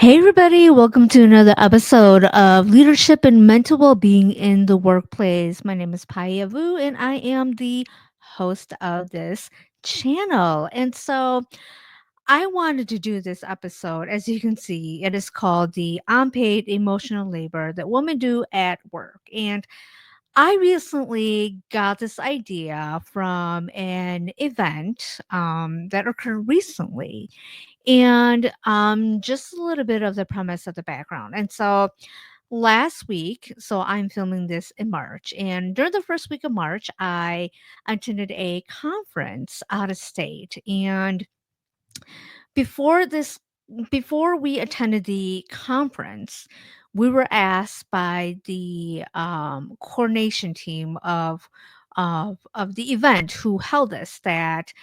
Hey, everybody, welcome to another episode of Leadership and Mental Wellbeing in the Workplace. My name is Paya Vu, and I am the host of this channel. And so I wanted to do this episode. As you can see, it is called the Unpaid Emotional Labor That Women Do at Work. And I recently got this idea from an event that occurred recently and just a little bit of the premise of the background. And so last week, so I'm filming this in March, and during the first week of March, I attended a conference out of state. And before this, before we attended the conference, we were asked by the coordination team of the event who held us that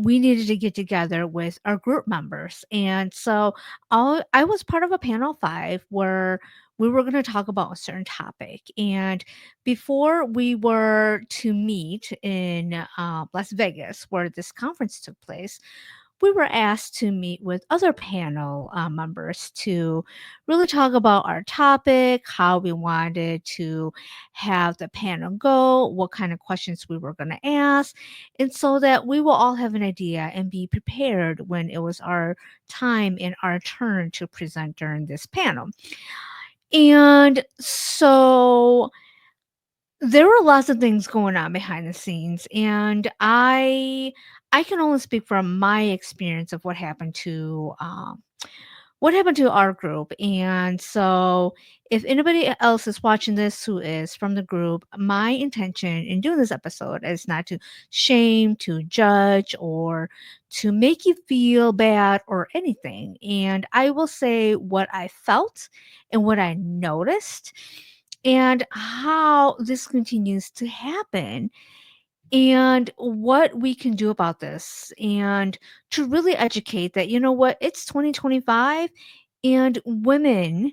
we needed to get together with our group members. And so I was part of a panel five where we were going to talk about a certain topic. And before we were to meet in Las Vegas, where this conference took place, we were asked to meet with other panel members to really talk about our topic, how we wanted to have the panel go, what kind of questions we were going to ask, and so that we will all have an idea and be prepared when it was our time and our turn to present during this panel. And so there were lots of things going on behind the scenes, and I can only speak from my experience of what happened to our group. And so if anybody else is watching this who is from the group, my intention in doing this episode is not to shame, to judge, or to make you feel bad or anything. And I will say what I felt and what I noticed and how this continues to happen and what we can do about this, and to really educate that, you know what, it's 2025, and women,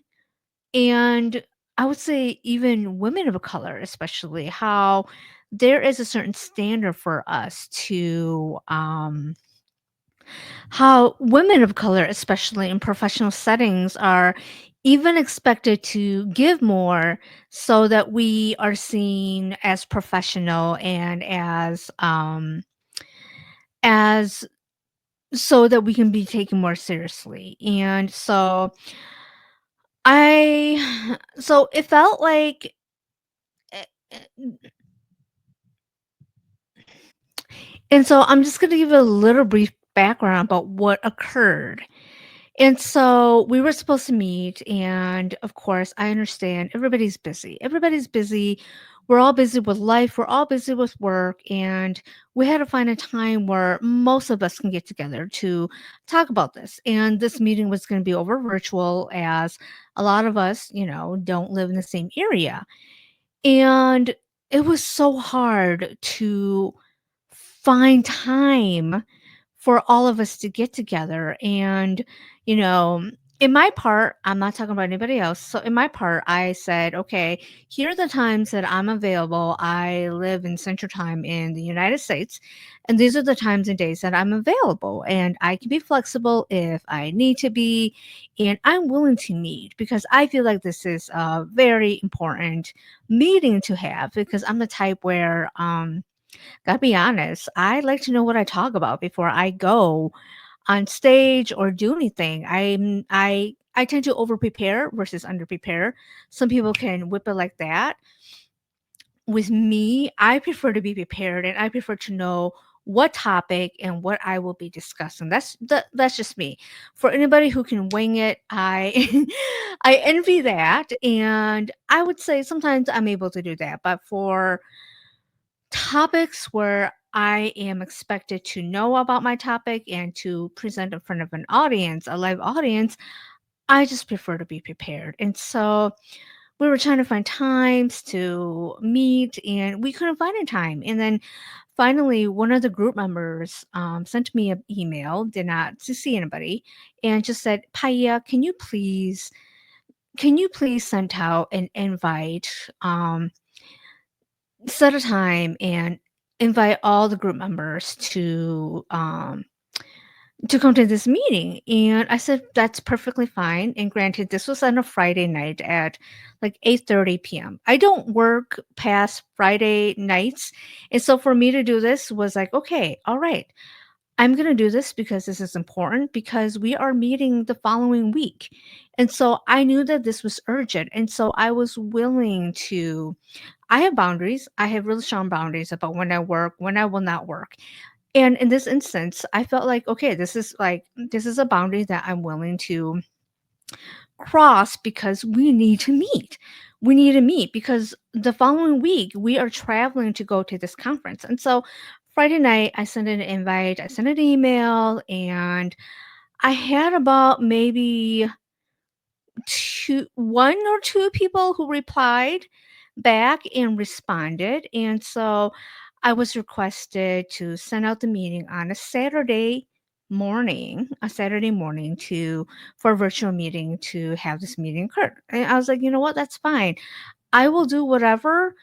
and I would say even women of color, especially, how there is a certain standard for us to how women of color, especially in professional settings, are even expected to give more so that we are seen as professional and as so that we can be taken more seriously. And so so it felt like eh, eh, and so I'm just going to give a little brief background about what occurred. And so we were supposed to meet, and of course, I understand everybody's busy. Everybody's busy. We're all busy with life. We're all busy with work. And we had to find a time where most of us can get together to talk about this. And this meeting was going to be over virtual, as a lot of us, don't live in the same area. And it was so hard to find time for all of us to get together. And, you know, in my part, I'm not talking about anybody else. So in my part, I said, okay, here are the times that I'm available. I live in Central Time in the United States, and these are the times and days that I'm available. And I can be flexible if I need to be, and I'm willing to meet because I feel like this is a very important meeting to have, because I'm the type where gotta be honest, I like to know what I talk about before I go on stage or do anything. I tend to over prepare versus under prepare. Some people can whip it like that. With me, I prefer to be prepared, and I prefer to know what topic and what I will be discussing. That's just me. For anybody who can wing it, I I envy that, and I would say sometimes I'm able to do that. But for topics where I am expected to know about my topic and to present in front of an audience, a live audience, I just prefer to be prepared. And so we were trying to find times to meet, and we couldn't find a time. And then finally, one of the group members sent me an email, did not to see anybody, and just said, "Paya, can you please send out an invite? Set a time and invite all the group members to to come to this meeting. And I said, that's perfectly fine. And granted, this was on a Friday night at like 8:30 p.m. I don't work past Friday nights. And so for me to do this was like, okay, all right, I'm going to do this because this is important because we are meeting the following week. And so I knew that this was urgent. And so I was willing to, I have boundaries. I have really strong boundaries about when I work, when I will not work. And in this instance, I felt like, okay, this is a boundary that I'm willing to cross because we need to meet. We need to meet because the following week we are traveling to go to this conference. And so Friday night, I sent an invite, I sent an email, and I had about maybe one or two people who replied back and responded. And so I was requested to send out the meeting on a Saturday morning to for a virtual meeting to have this meeting occur. And I was like, you know what, that's fine. I will do whatever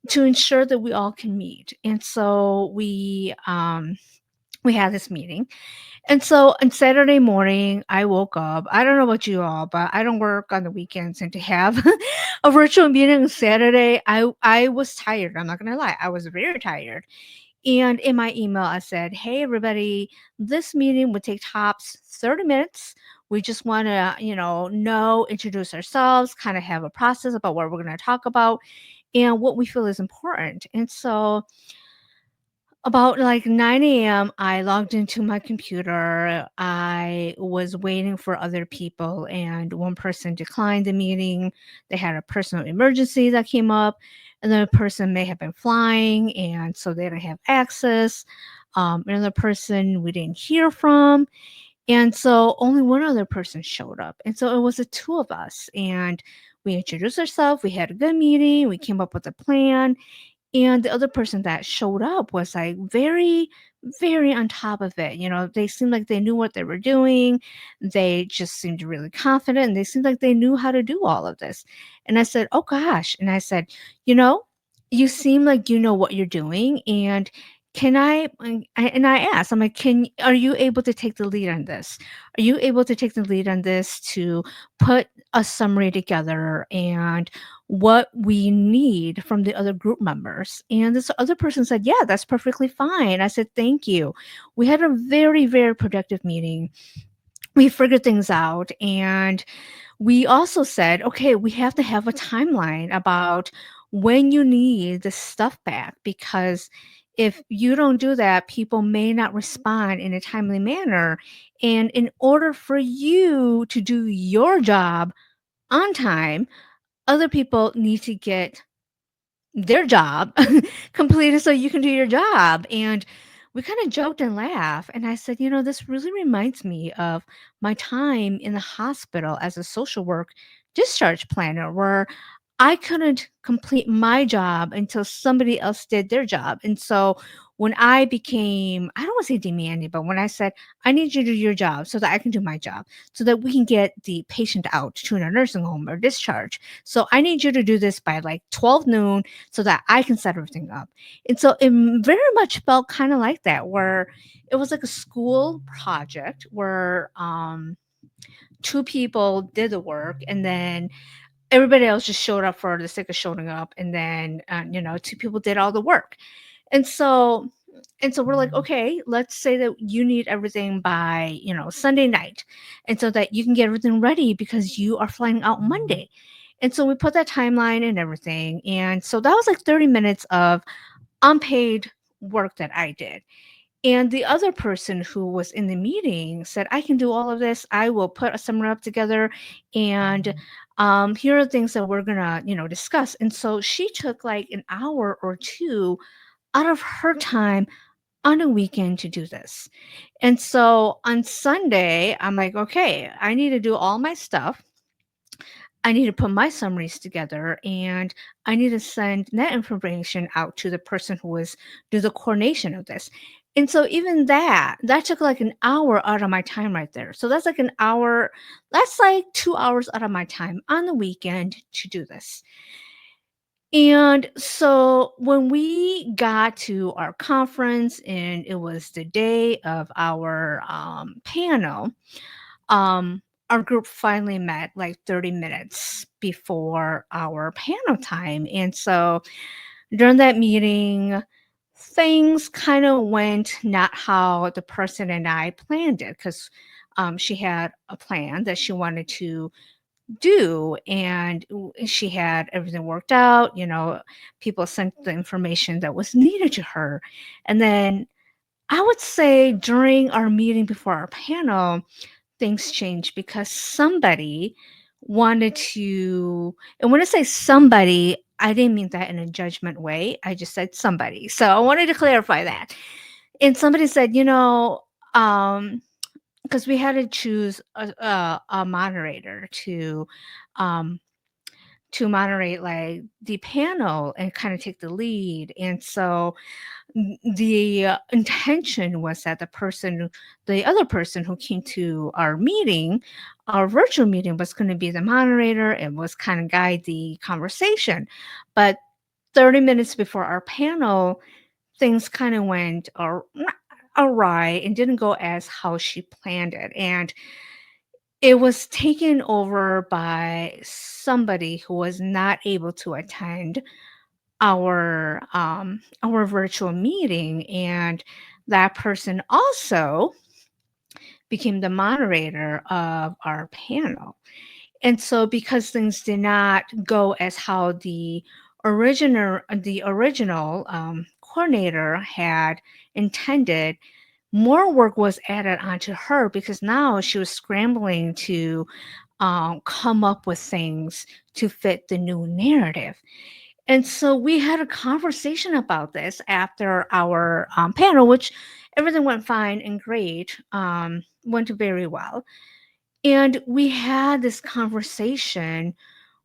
to ensure that we all can meet. And so we had this meeting, and so on Saturday morning, I woke up. I don't know about you all, but I don't work on the weekends, and to have a virtual meeting on Saturday, I was tired. I'm not gonna lie, I was very tired. And in my email, I said, "Hey, everybody, this meeting would take tops 30 minutes. We just want to, introduce ourselves, kind of have a process about what we're going to talk about and what we feel is important." And so about like 9 a.m., I logged into my computer. I was waiting for other people, and one person declined the meeting. They had a personal emergency that came up. Another person may have been flying, and so they didn't have access. Another person we didn't hear from. And so only one other person showed up. And so it was the two of us. And we introduced ourselves. We had a good meeting. We came up with a plan, and the other person that showed up was like very, very on top of it. They seemed like they knew what they were doing. They just seemed really confident, and they seemed like they knew how to do all of this. And I said, "Oh gosh." And I said, "You know, you seem like you know what you're doing. And can I asked, I'm like, are you able to take the lead on this? Are you able to take the lead on this to put a summary together and what we need from the other group members?" And this other person said, "Yeah, that's perfectly fine." I said, "Thank you." We had a very, very productive meeting. We figured things out, and we also said, okay, we have to have a timeline about when you need the stuff back, because if you don't do that, people may not respond in a timely manner. And in order for you to do your job on time, other people need to get their job completed so you can do your job. And we kind of joked and laughed. And I said, this really reminds me of my time in the hospital as a social work discharge planner, where I couldn't complete my job until somebody else did their job. And so when I became, I don't want to say demanding, but when I said, I need you to do your job so that I can do my job, so that we can get the patient out to a nursing home or discharge. So I need you to do this by like 12 noon so that I can set everything up. And so it very much felt kind of like that, where it was like a school project where two people did the work, and then everybody else just showed up for the sake of showing up, and then two people did all the work. And so we're like, okay, let's say that you need everything by Sunday night, and so that you can get everything ready because you are flying out Monday. And so we put that timeline and everything, and so that was like 30 minutes of unpaid work that I did. And the other person who was in the meeting said, "I can do all of this. I will put a summary up together, and here are things that we're gonna, discuss." And so she took like an hour or two out of her time on a weekend to do this. And so on Sunday, I'm like, okay, I need to do all my stuff. I need to put my summaries together, and I need to send that information out to the person who was do the coordination of this. And so even that took like an hour out of my time right there. So that's like an hour, that's like 2 hours out of my time on the weekend to do this. And so when we got to our conference and it was the day of our panel, um, our group finally met like 30 minutes before our panel time. And so during that meeting, things kind of went not how the person and I planned it because she had a plan that she wanted to do, and she had everything worked out. People sent the information that was needed to her. And then I would say during our meeting before our panel, things changed because somebody wanted to, and when I say somebody, I didn't mean that in a judgment way. I just said somebody. So I wanted to clarify that. And somebody said, um, because we had to choose a moderator um, to moderate like the panel and kind of take the lead. And so the intention was that the other person who came to our meeting, our virtual meeting, was going to be the moderator and was kind of guide the conversation. But 30 minutes before our panel, things kind of went awry and didn't go as how she planned it. And it was taken over by somebody who was not able to attend our virtual meeting, and that person also became the moderator of our panel. And so because things did not go as how the original coordinator had intended, more work was added onto her because now she was scrambling to come up with things to fit the new narrative. And so we had a conversation about this after our panel, which everything went fine and great, went very well. And we had this conversation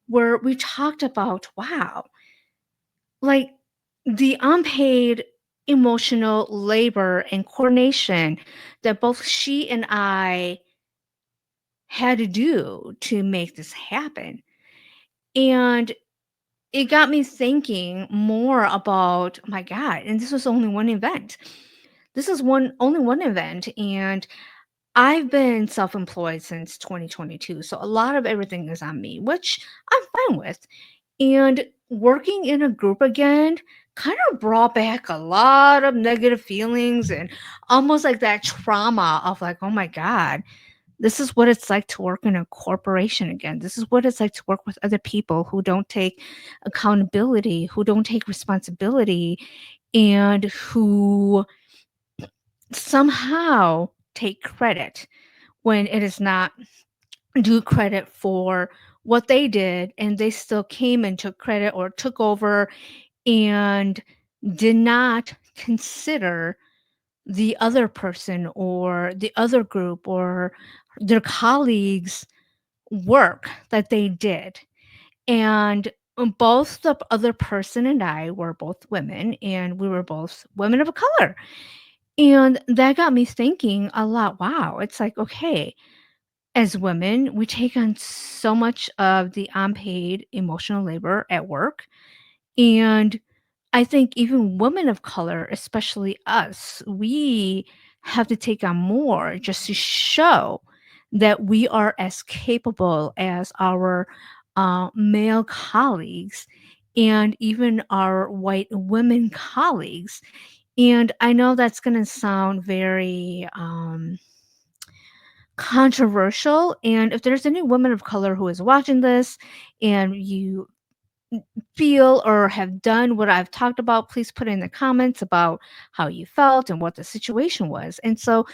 where we talked about, wow, like the unpaid emotional labor and coordination that both she and I had to do to make this happen. And it got me thinking more about, my God, and this was only one event. This is only one event, and I've been self-employed since 2022, so a lot of everything is on me, which I'm fine with. And working in a group again kind of brought back a lot of negative feelings and almost like that trauma of like, oh my God, this is what it's like to work in a corporation again. This is what it's like to work with other people who don't take accountability, who don't take responsibility, and who somehow take credit when it is not due credit for what they did, and they still came and took credit or took over and did not consider the other person or the other group or their colleagues work that they did. And both the other person and I were both women, and we were both women of color. And that got me thinking a lot. Wow, it's like, okay, as women, we take on so much of the unpaid emotional labor at work. And I think even women of color, especially us, we have to take on more just to show that we are as capable as our male colleagues and even our white women colleagues. And I know that's going to sound very controversial. And if there's any women of color who is watching this and you feel or have done what I've talked about, please put in the comments about how you felt and what the situation was. And so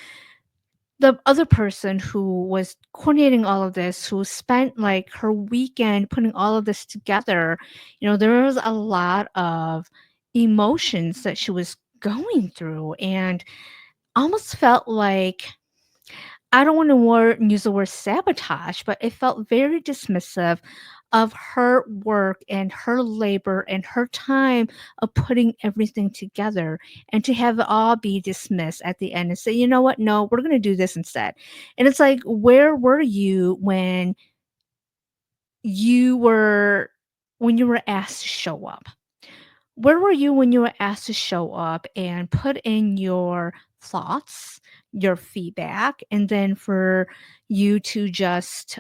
the other person who was coordinating all of this, who spent like her weekend putting all of this together, there was a lot of emotions that she was going through and almost felt like, I don't want to use the word sabotage, but it felt very dismissive of her work and her labor and her time of putting everything together, and to have it all be dismissed at the end and say, you know what? No, we're going to do this instead. And it's like, where were you when you were when you were asked to show up? Where were you when you were asked to show up and put in your thoughts, your feedback, and then for you to just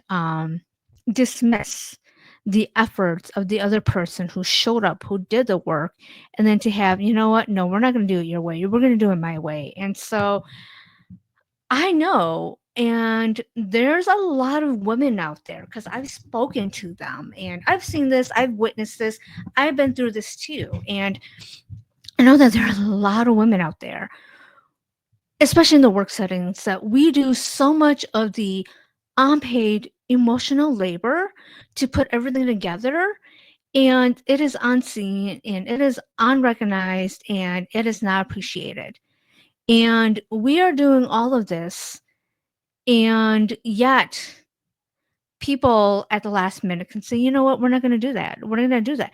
dismiss the efforts of the other person who showed up, who did the work, and then to have, you know what? No, we're not going to do it your way. We're going to do it my way. And so I know, and there's a lot of women out there because I've spoken to them and I've seen this, I've witnessed this, I've been through this too. And I know that there are a lot of women out there, especially in the work settings, that we do so much of the unpaid emotional labor to put everything together, and it is unseen and it is unrecognized and it is not appreciated. And we are doing all of this, and yet people at the last minute can say, you know what, we're not going to do that. We're not going to do that.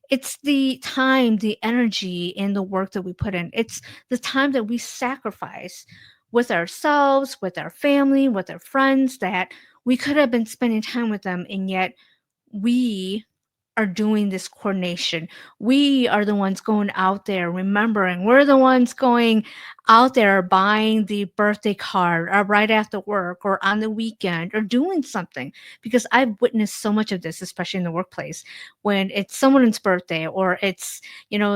It's the time, the energy, and the work that we put in. It's the time that we sacrifice with ourselves, with our family, with our friends that we could have been spending time with them. And yet we are doing this coordination. We are the ones going out there remembering. We're the ones going out there buying the birthday card or right after work or on the weekend or doing something, because I've witnessed so much of this, especially in the workplace, when it's someone's birthday or it's,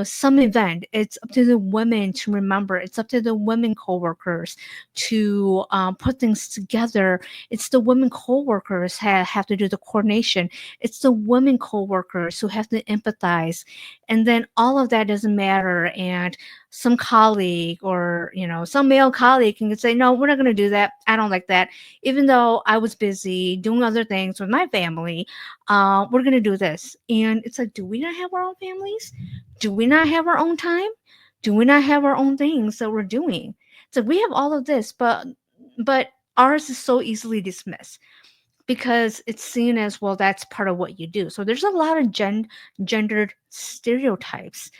some event. It's up to the women to remember. It's up to the women coworkers to put things together. It's the women coworkers have to do the coordination. It's the women coworkers who have to empathize. And then all of that doesn't matter. And some colleague or, some male colleague can say, no, we're not going to do that. I don't like that. Even though I was busy doing other things with my family, we're going to do this. And it's like, do we not have our own families? Do we not have our own time? Do we not have our own things that we're doing? So we have all of this, but ours is so easily dismissed because it's seen as, well, that's part of what you do. So there's a lot of gendered stereotypes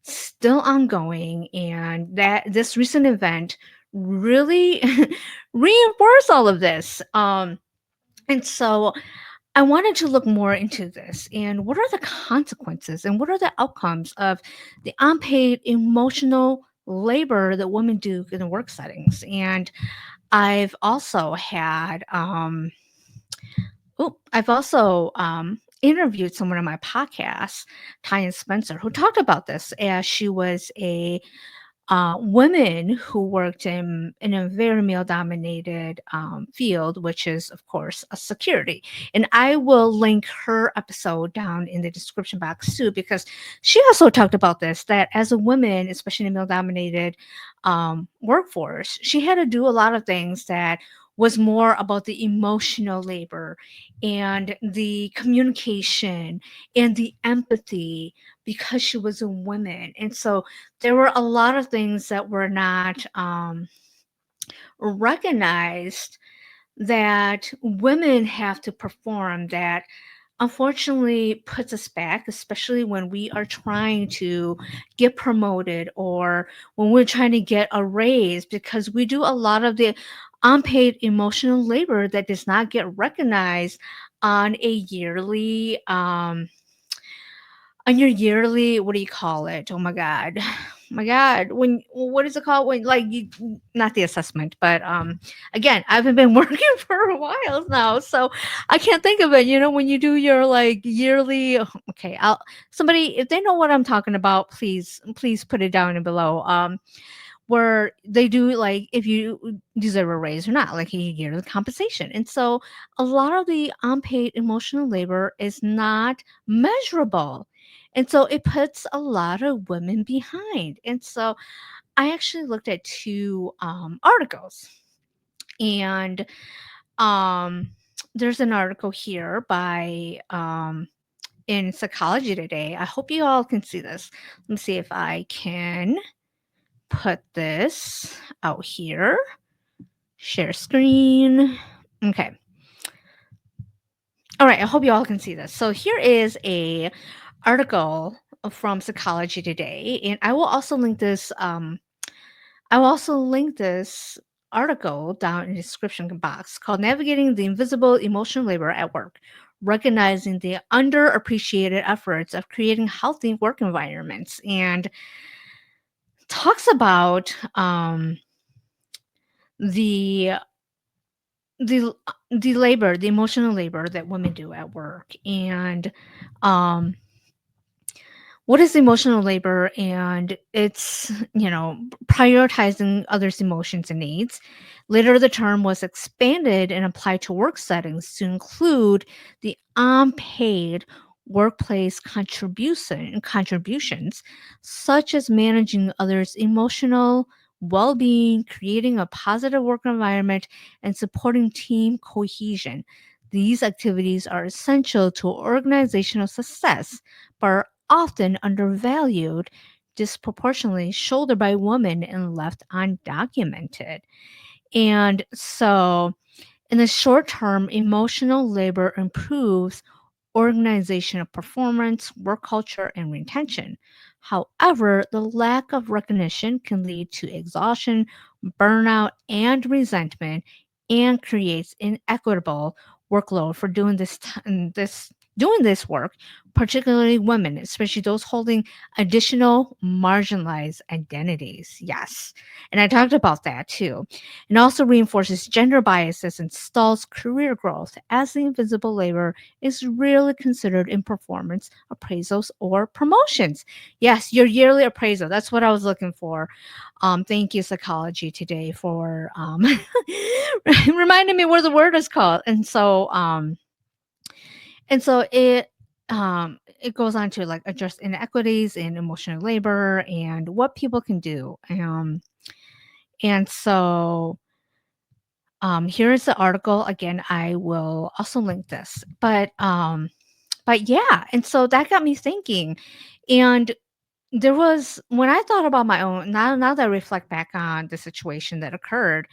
still ongoing, and that this recent event really reinforced all of this. And so I wanted to look more into this and what are the consequences and what are the outcomes of the unpaid emotional labor that women do in the work settings. And I've also had I've also interviewed someone on my podcast, Ty and Spencer, who talked about this as she was a woman who worked in a very male dominated field, which is, of course, a security. And I will link her episode down in the description box too, because she also talked about this, that as a woman, especially in a male dominated workforce, she had to do a lot of things that was more about the emotional labor and the communication and the empathy because she was a woman. And so there were a lot of things that were not recognized that women have to perform that unfortunately puts us back, especially when we are trying to get promoted or when we're trying to get a raise, because we do a lot of the unpaid emotional labor that does not get recognized on a yearly on your yearly, what do you call it? Oh my god. My god. When, what is it called? When, like, you, not the assessment, but again, I haven't been working for a while now, so I can't think of it. When you do your like yearly, okay, I'll somebody, if they know what I'm talking about, please put it down in below. Where they do, like, if you deserve a raise or not, like a yearly compensation. And so a lot of the unpaid emotional labor is not measurable. And so it puts a lot of women behind. And so I actually looked at two articles. And um, there's an article here by in Psychology Today. I hope you all can see this. Let me see if I can put this out here. Share screen. Okay. All right. I hope you all can see this. So here is a article from Psychology Today, and I will also link this. I will also link this article down in the description box, called "Navigating the Invisible Emotional Labor at Work." recognizing the underappreciated efforts of creating healthy work environments, and talks about the the the labor, the emotional labor that women do at work, and um what is emotional labor, and it's, prioritizing others' emotions and needs. Later, the term was expanded and applied to work settings to include the unpaid workplace contributions, such as managing others' emotional well-being, creating a positive work environment, and supporting team cohesion. These activities are essential to organizational success, but are often undervalued, disproportionately shouldered by women, and left undocumented. And so, in the short term, emotional labor improves organizational performance, work culture, and retention. However, the lack of recognition can lead to exhaustion, burnout, and resentment, and creates inequitable workload for doing this work, particularly women, especially those holding additional marginalized identities. Yes. And I talked about that too. It also reinforces gender biases and stalls career growth, as the invisible labor is rarely considered in performance appraisals or promotions. Yes, your yearly appraisal. That's what I was looking for. Thank you, Psychology Today, for reminding me what the word is called. And so it goes on to like address inequities in emotional labor and what people can do. And so here is the article. Again, I will also link this. But yeah, and so that got me thinking. And there was, when I thought about my own, now that I reflect back on the situation that occurred,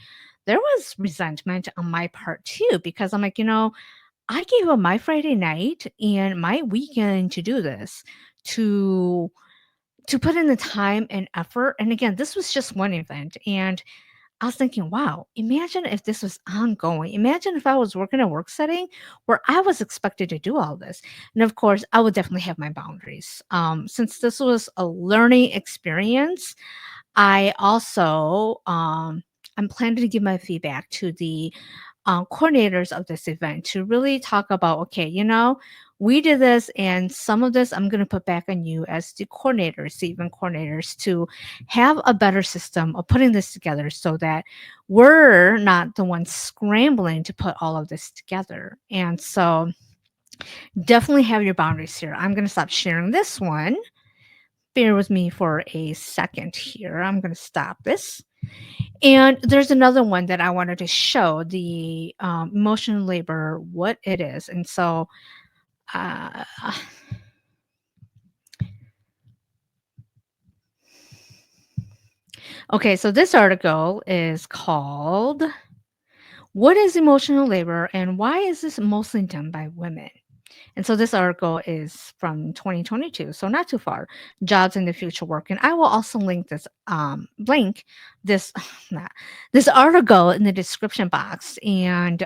there was resentment on my part too, because I'm like, I gave up my Friday night and my weekend to do this, to put in the time and effort. And again, this was just one event. And I was thinking, wow, imagine if this was ongoing. Imagine if I was working in a work setting where I was expected to do all this. And of course, I would definitely have my boundaries. Since this was a learning experience, I also I'm planning to give my feedback to the coordinators of this event to really talk about, okay, we did this, and some of this I'm going to put back on you as the coordinators, the event coordinators, to have a better system of putting this together so that we're not the ones scrambling to put all of this together. And so definitely have your boundaries here. I'm going to stop sharing this one. Bear with me for a second here. I'm going to stop this. And there's another one that I wanted to show, the emotional labor, what it is. And so, uh, okay, so this article is called "What is Emotional Labor and Why is This Mostly Done by Women?" And so this article is from 2022, so not too far. Jobs in the future work, and I will also link this nah, this article in the description box. And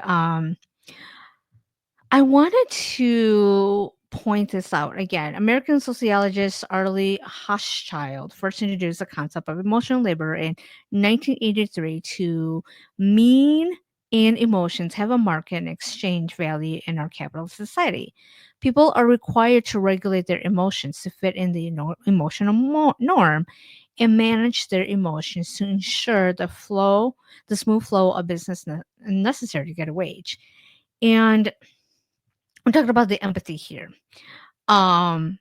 I wanted to point this out again. American sociologist Arlie Hochschild first introduced the concept of emotional labor in 1983 to mean and emotions have a market and exchange value in our capitalist society. People are required to regulate their emotions to fit in the emotional norm and manage their emotions to ensure the smooth flow of business necessary to get a wage. And I'm talking about the empathy here. Um,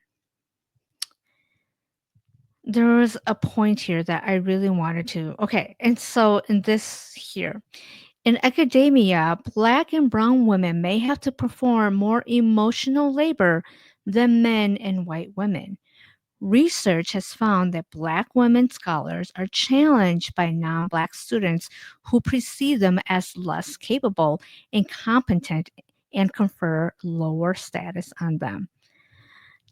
there was a point here that I really wanted to. Okay, and so in this here, in academia, Black and Brown women may have to perform more emotional labor than men and white women. Research has found that Black women scholars are challenged by non Black students who perceive them as less capable and competent and confer lower status on them.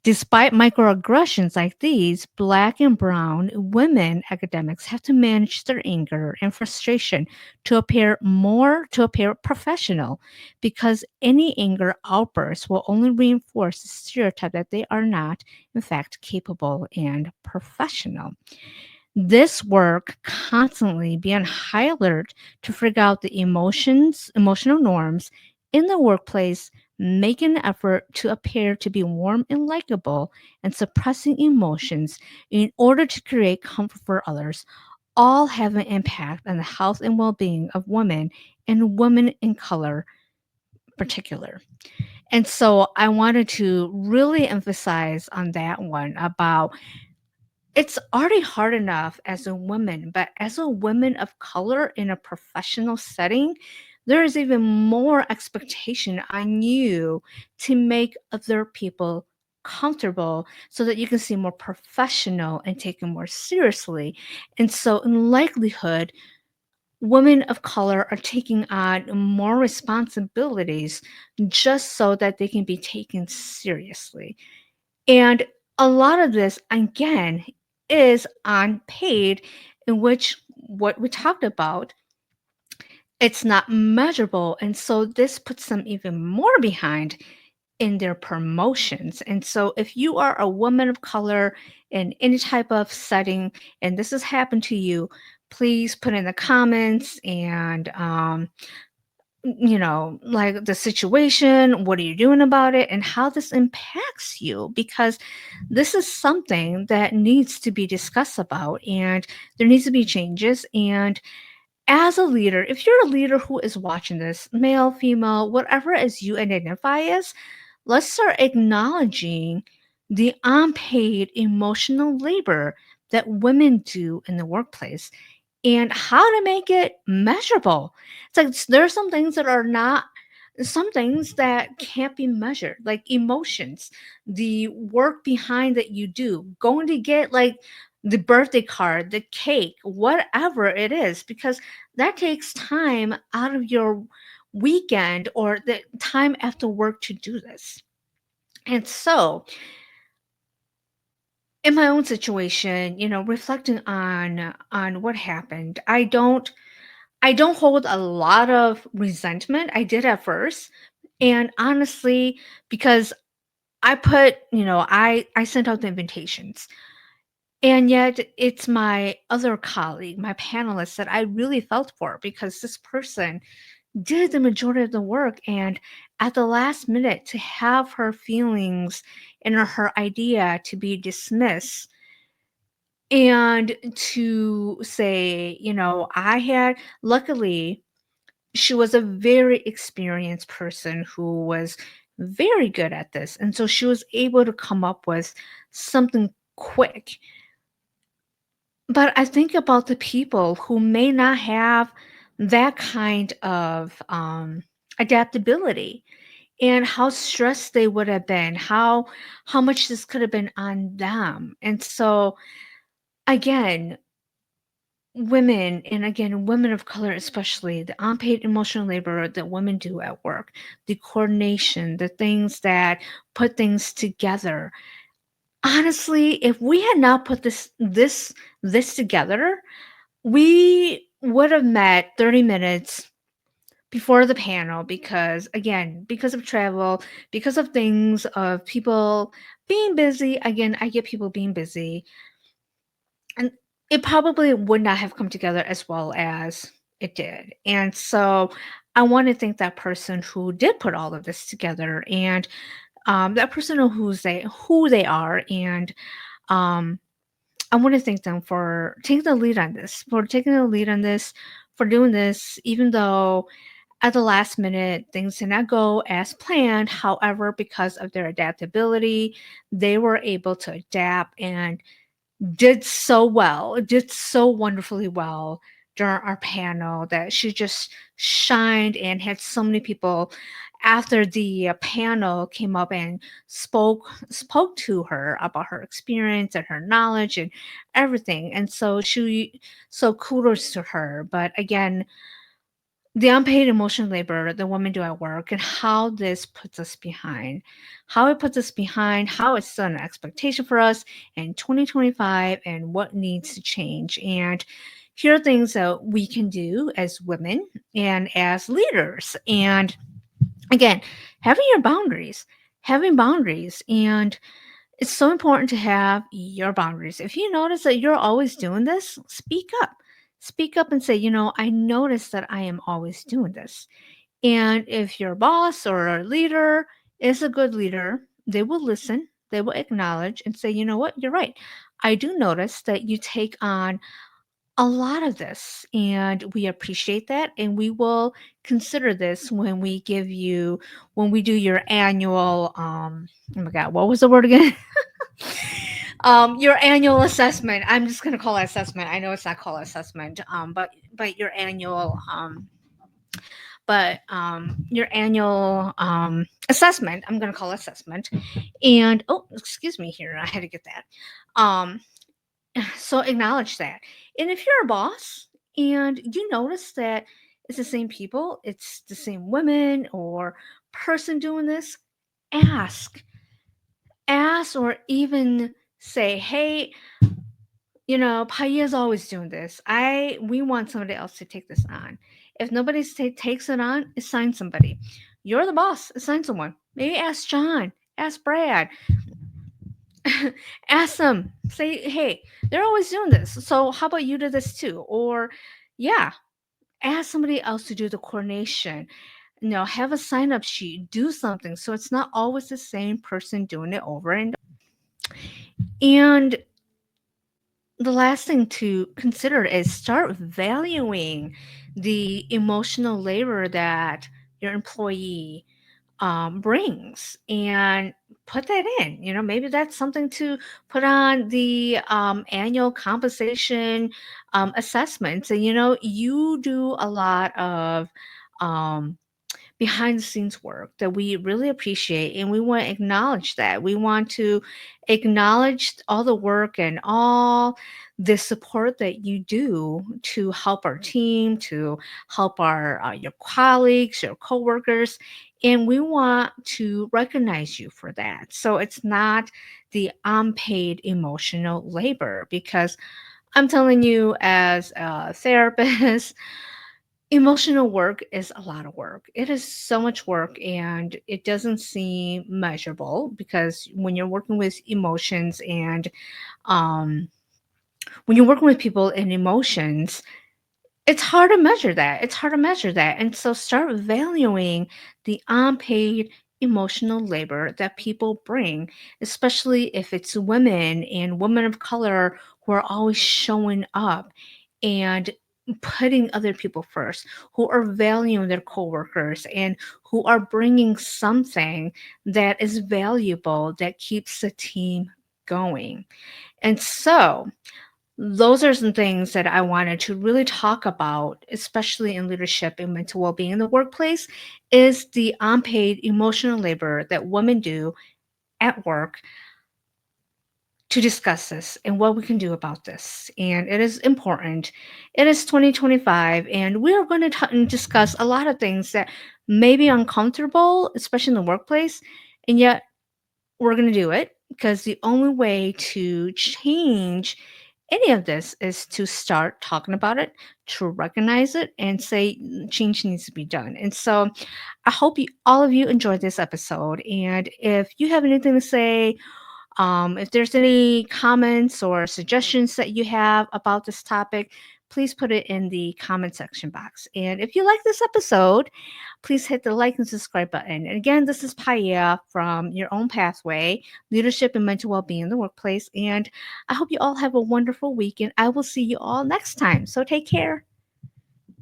Despite microaggressions like these, Black and Brown women academics have to manage their anger and frustration to appear professional, because any anger outburst will only reinforce the stereotype that they are not, in fact, capable and professional. This work constantly be on high alert to figure out the emotional norms in the workplace, making an effort to appear to be warm and likable, and suppressing emotions in order to create comfort for others, all have an impact on the health and well-being of women and women in color in particular. And so I wanted to really emphasize on that one about it's already hard enough as a woman, but as a woman of color in a professional setting, there is even more expectation on you to make other people comfortable so that you can seem more professional and taken more seriously. And so, in likelihood, women of color are taking on more responsibilities just so that they can be taken seriously. And a lot of this, again, is unpaid, in which what we talked about, it's not measurable. And so this puts them even more behind in their promotions. And so if you are a woman of color in any type of setting and this has happened to you, please put in the comments and like the situation, what are you doing about it, and how this impacts you, because this is something that needs to be discussed about, and there needs to be changes. And as a leader, if you're a leader who is watching this, male, female, whatever as you identify as, let's start acknowledging the unpaid emotional labor that women do in the workplace and how to make it measurable. It's like there are some things that are not, some things that can't be measured, like emotions, the work behind that you do, going to get like the birthday card, the cake, whatever it is, because that takes time out of your weekend or the time after work to do this. And so, in my own situation, reflecting on what happened, I don't hold a lot of resentment. I did at first. And honestly, because I sent out the invitations. And yet it's my other colleague, my panelist that I really felt for, because this person did the majority of the work, and at the last minute to have her feelings and her idea to be dismissed, and to say, I had, luckily, she was a very experienced person who was very good at this. And so she was able to come up with something quick. But I think about the people who may not have that kind of adaptability, and how stressed they would have been, how much this could have been on them. And so again, women, and again, women of color especially, the unpaid emotional labor that women do at work, the coordination, the things that put things together. Honestly, if we had not put this together, we would have met 30 minutes before the panel, because again, because of travel, because of things of people being busy. Again, I get people being busy, and it probably would not have come together as well as it did. And so I want to thank that person who did put all of this together, and that person know who they are, and um, I want to thank them for taking the lead on this, for doing this, even though at the last minute things did not go as planned. However, because of their adaptability, they were able to adapt and did so wonderfully well during our panel, that she just shined and had so many people after the panel came up and spoke to her about her experience and her knowledge and everything. And so kudos to her. But again, the unpaid emotional labor that women do at work and how this puts us behind. How it puts us behind, how it's still an expectation for us in 2025, and what needs to change. And here are things that we can do as women and as leaders. And again, having boundaries. And it's so important to have your boundaries. If you notice that you're always doing this, speak up. Speak up and say, I notice that I am always doing this. And if your boss or a leader is a good leader, they will listen, they will acknowledge and say, you know what, you're right. I do notice that you take on a lot of this, and we appreciate that. And we will consider this when we do your annual, oh my God, what was the word again? Your annual assessment. I'm just going to call it assessment. I know it's not called assessment, but your annual assessment. I'm going to call it assessment. And oh, excuse me here. I had to get that. Um, so acknowledge that. And if you're a boss and you notice that it's the same people, it's the same women or person doing this, ask. Ask or even say, hey, Paya's always doing this. We want somebody else to take this on. If nobody takes it on, assign somebody. You're the boss. Assign someone. Maybe ask John. Ask Brad. Ask them. Say, hey, they're always doing this. So how about you do this too? Or, yeah, ask somebody else to do the coordination. Have a sign up sheet. Do something so it's not always the same person doing it over and over. And the last thing to consider is start valuing the emotional labor that your employee brings and put that in. Maybe that's something to put on the annual compensation assessment. So, you do a lot of um, behind the scenes work that we really appreciate, and we want to acknowledge that. We want to acknowledge all the work and all the support that you do to help our team, to help your colleagues, your coworkers, and we want to recognize you for that. So it's not the unpaid emotional labor, because I'm telling you, as a therapist, emotional work is a lot of work. It is so much work, and it doesn't seem measurable, because when you're working with emotions and um, when you're working with people and emotions, it's hard to measure that. It's hard to measure that. And so start valuing the unpaid emotional labor that people bring, especially if it's women and women of color who are always showing up and putting other people first, who are valuing their coworkers and who are bringing something that is valuable that keeps the team going. And so, those are some things that I wanted to really talk about, especially in leadership and mental well-being in the workplace, is the unpaid emotional labor that women do at work, to discuss this and what we can do about this. And it is important. It is 2025, and we are going to discuss a lot of things that may be uncomfortable, especially in the workplace, and yet we're going to do it, because the only way to change any of this is to start talking about it, to recognize it, and say change needs to be done. And so I hope all of you enjoyed this episode. And if you have anything to say, if there's any comments or suggestions that you have about this topic, please put it in the comment section box. And if you like this episode, please hit the like and subscribe button. And again, this is Paya from Your Own Pathway, Leadership and Mental Wellbeing in the Workplace. And I hope you all have a wonderful week, and I will see you all next time. So take care.